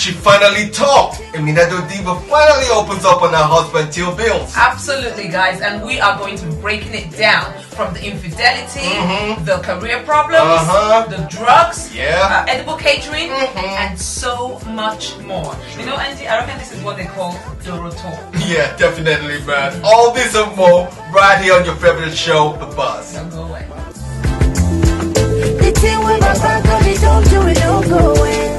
she finally talked. Eminado Diva finally opens up on her husband Till Bills. Absolutely, guys, and we are going to be breaking it down from the infidelity, the career problems, the drugs, edible catering, and so much more. You know, Angie, I reckon this is what they call Doro talk. Yeah, definitely, man. All this and more right here on your favorite show, The Buzz. Don't go away. The thing with my back, we don't do it, don't go away.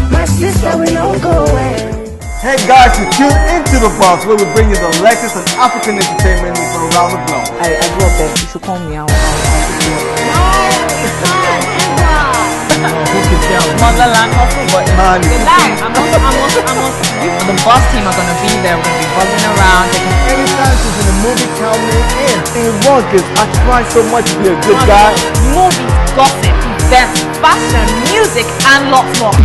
My sister, we don't go away. Hey guys, you tune into The Buzz, where we bring you the latest on African entertainment news from around the globe. I grew up there. You should call me out. Who can tell? Motherland hustle, but Man, the buzz team are gonna be there. We're gonna be buzzing around. anytime she's in a movie, count me in. It was this. I try so much to be a good guy. Movies, gossip, events, fashion, music, and lots more.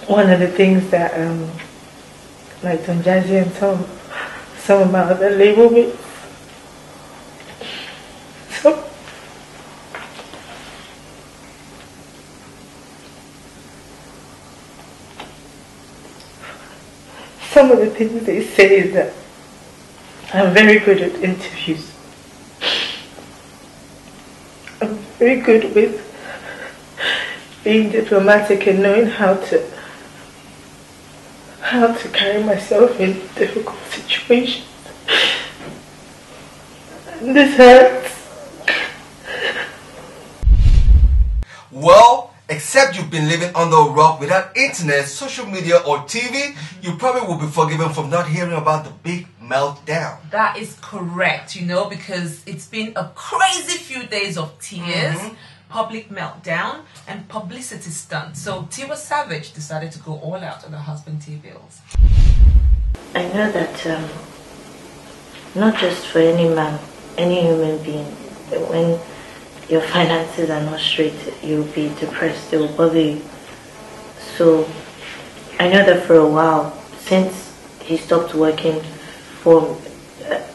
One of the things that like Don Jazzy and some of my other label mates, some of the things they say is that I'm very good at interviews. I'm very good with being diplomatic and knowing how to carry myself in difficult situations. And this hurts. Well, except you've been living under a rock without internet, social media, or TV, you probably will be forgiven from not hearing about the big meltdown. That is correct, you know, because it's been a crazy few days of tears, public meltdown, and publicity stunt. So Tiwa Savage decided to go all out on her husband T Bills. I know that not just for any man, any human being, when your finances are not straight, you'll be depressed, it will bother you. So I know that for a while, since he stopped working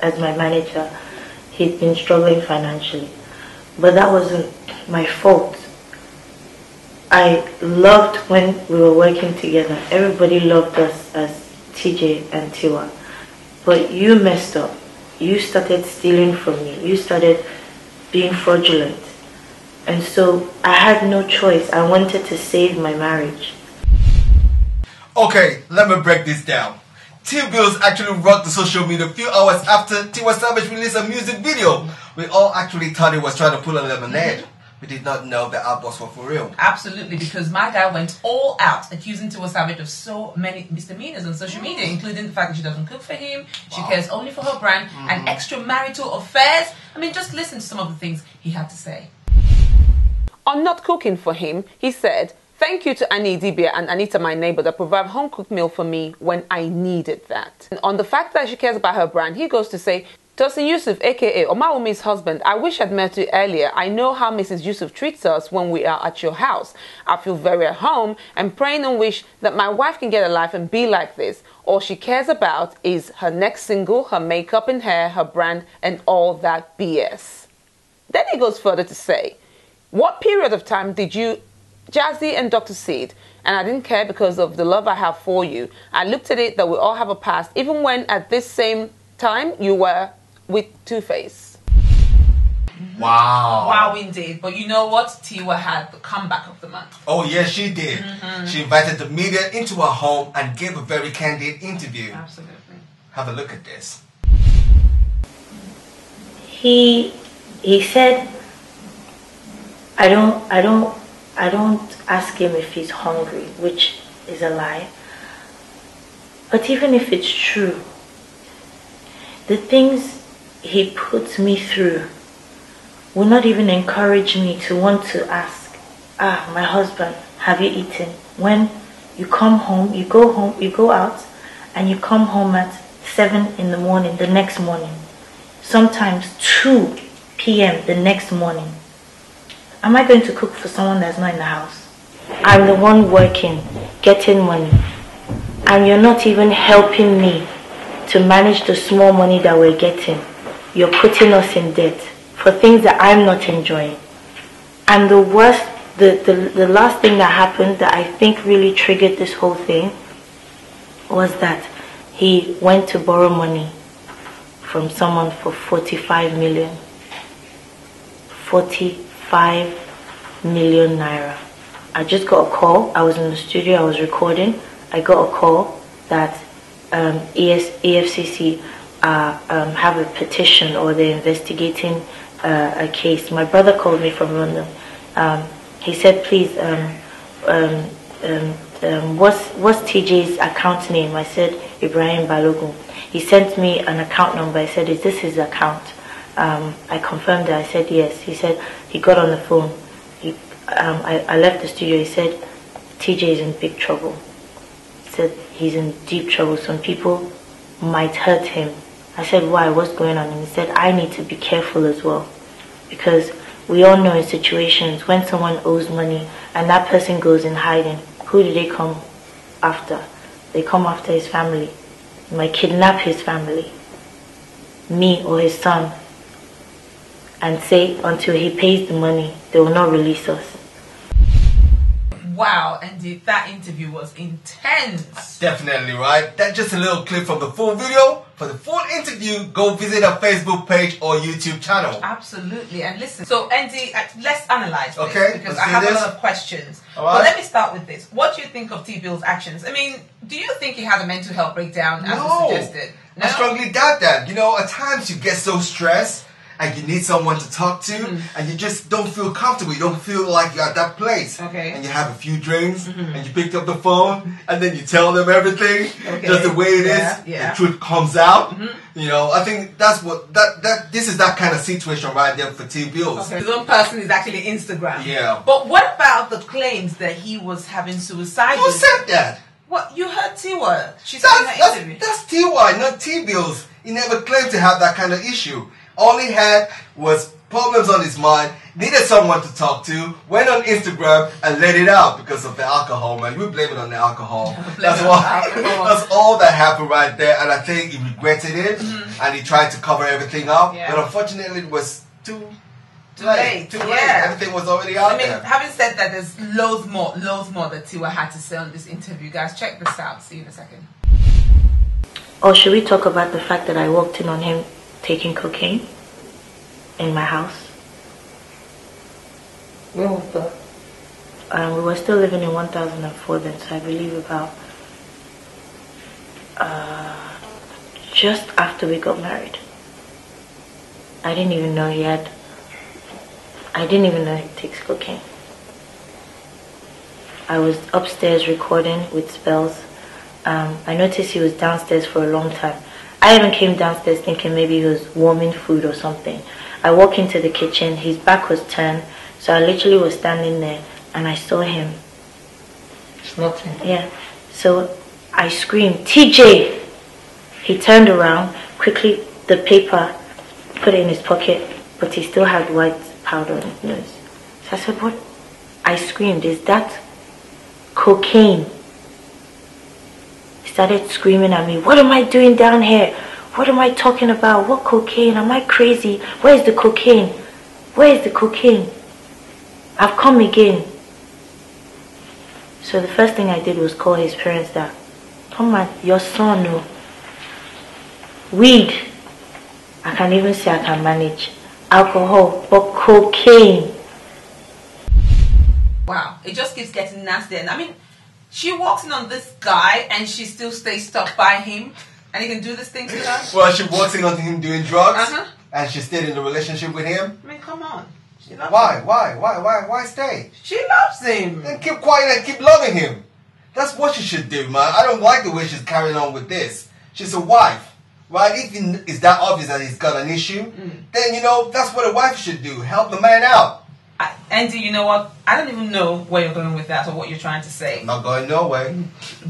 as my manager, he'd been struggling financially. But that wasn't my fault. I loved when we were working together. Everybody loved us as TJ and Tiwa. But you messed up. You started stealing from me. You started being fraudulent. And so I had no choice. I wanted to save my marriage. Okay, let me break this down. T Bills actually rocked the social media a few hours after Tiwa Savage released a music video. We all actually thought he was trying to pull a lemonade. We did not know the outbursts were for real. Absolutely, because my guy went all out accusing Tiwa Savage of so many misdemeanors on social media, including the fact that she doesn't cook for him, she cares only for her brand, and extramarital affairs. I mean, just listen to some of the things he had to say. On not cooking for him, he said, "Thank you to Annie Dibia and Anita, my neighbor, that provide home-cooked meal for me when I needed that." And on the fact that she cares about her brand, he goes to say, "Tosin Yusuf, aka Omawumi's husband, I wish I'd met you earlier. I know how Mrs. Yusuf treats us when we are at your house. I feel very at home and praying and wish that my wife can get a life and be like this. All she cares about is her next single, her makeup and hair, her brand, and all that BS." Then he goes further to say, "What period of time did you, Jazzy and Dr. Seed, and I didn't care because of the love I have for you. I looked at it that we all have a past, even when at this same time you were with Two-Face." Wow. Wow, indeed. But you know what? Tiwa had the comeback of the month. Oh, yes, she did. She invited the media into her home and gave a very candid interview. Absolutely. Have a look at this. He said, I don't ask him if he's hungry, which is a lie. But even if it's true, the things he puts me through will not even encourage me to want to ask, my husband, have you eaten? When you come home, you go out and you come home at 7 in the morning, the next morning. Sometimes 2 p.m. the next morning. Am I going to cook for someone that's not in the house? I'm the one working, getting money, and you're not even helping me to manage the small money that we're getting. You're putting us in debt for things that I'm not enjoying. And the worst, the last thing that happened that I think really triggered this whole thing was that he went to borrow money from someone for 45 million. 45 million naira. I just got a call. I was in the studio, I was recording. I got a call that EFCC have a petition, or they're investigating a case. My brother called me from London. He said, please, what's TJ's account name? I said, Ibrahim Balogun. He sent me an account number. I said, is this his account? I confirmed it. I said, yes. He said, he got on the phone. I left the studio. He said, TJ is in big trouble. He said, he's in deep trouble. Some people might hurt him. I said, why? What's going on? And he said, I need to be careful as well. Because we all know in situations when someone owes money and that person goes in hiding, who do they come after? They come after his family. They might kidnap his family, me or his son, and say until he pays the money, they will not release us. Wow, and that interview was intense. Definitely, right? That's just a little clip from the full video. For the full interview, go visit our Facebook page or YouTube channel. Absolutely. And listen, so Andy, let's analyze this, okay, because I have a lot of questions. All right. But let me start with this. What do you think of T-Bill's actions? I mean, do you think he had a mental health breakdown as was suggested? No? I strongly doubt that. You know, at times you get so stressed and you need someone to talk to, and you just don't feel comfortable. You don't feel like you're at that place. Okay. And you have a few drinks, and you picked up the phone, and then you tell them everything, just the way it is. Yeah. The truth comes out. You know, I think that's what this is that kind of situation right there for T-Bills. Okay. His own person is actually Instagram. Yeah. But what about the claims that he was having suicide? Who said that? What, you heard Tiwa? She said in her interview. That's Tiwa, not T-Bills. He never claimed to have that kind of issue. All he had was problems on his mind, needed someone to talk to, went on Instagram and let it out because of the alcohol, man. We blame it on the alcohol. That's all that happened right there, and I think he regretted it, and he tried to cover everything up, but unfortunately it was too late. Too late. Everything was already out there. Having said that, there's loads more that Tiwa had to say on this interview. Guys, check this out. See you in a second. Or should we talk about the fact that I walked in on him taking cocaine in my house? When was that? We were still living in 1004 then, so I believe about just after we got married. I didn't even know he takes cocaine. I was upstairs recording with spells. I noticed he was downstairs for a long time. I even came downstairs thinking maybe he was warming food or something. I walked into the kitchen, his back was turned, so I literally was standing there and I saw him. It's nothing. Yeah. So I screamed, TJ! He turned around, quickly the paper, put it in his pocket, but he still had white powder on his nose. So I said, what? I screamed, is that cocaine? Started screaming at me, what am I doing down here? What am I talking about? What cocaine? Am I crazy? Where's the cocaine? Where is the cocaine? I've come again. So the first thing I did was call his parents that, come on, your son, no. Weed, I can even say I can manage. Alcohol, but cocaine. Wow, it just keeps getting nasty. And I mean, she walks in on this guy and she still stays stuck by him, and he can do this thing to her. Well, she walks in on him doing drugs, and she stayed in a relationship with him. I mean, come on. She loves Why? him. Why stay? She loves him. Then keep quiet and keep loving him. That's what she should do, man. I don't like the way she's carrying on with this. She's a wife, right? If it's that obvious that he's got an issue, then, you know, that's what a wife should do. Help the man out. Andy, you know what? I don't even know where you're going with that or what you're trying to say. I'm not going nowhere.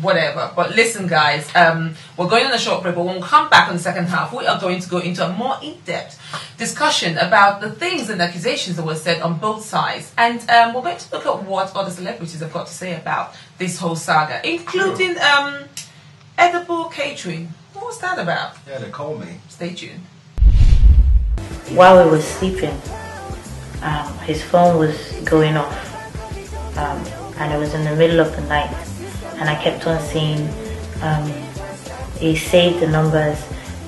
Whatever. But listen, guys, we're going on a short break, but when we come back in the second half, we are going to go into a more in-depth discussion about the things and accusations that were said on both sides. And we're going to look at what other celebrities have got to say about this whole saga, including edible catering. What was that about? Yeah, they called me. Stay tuned. While we were sleeping, his phone was going off, and it was in the middle of the night, and I kept on seeing he saved the numbers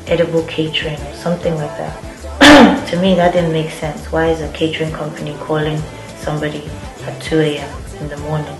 edible catering or something like that. To me, that didn't make sense. Why is a catering company calling somebody at 2 a.m. in the morning?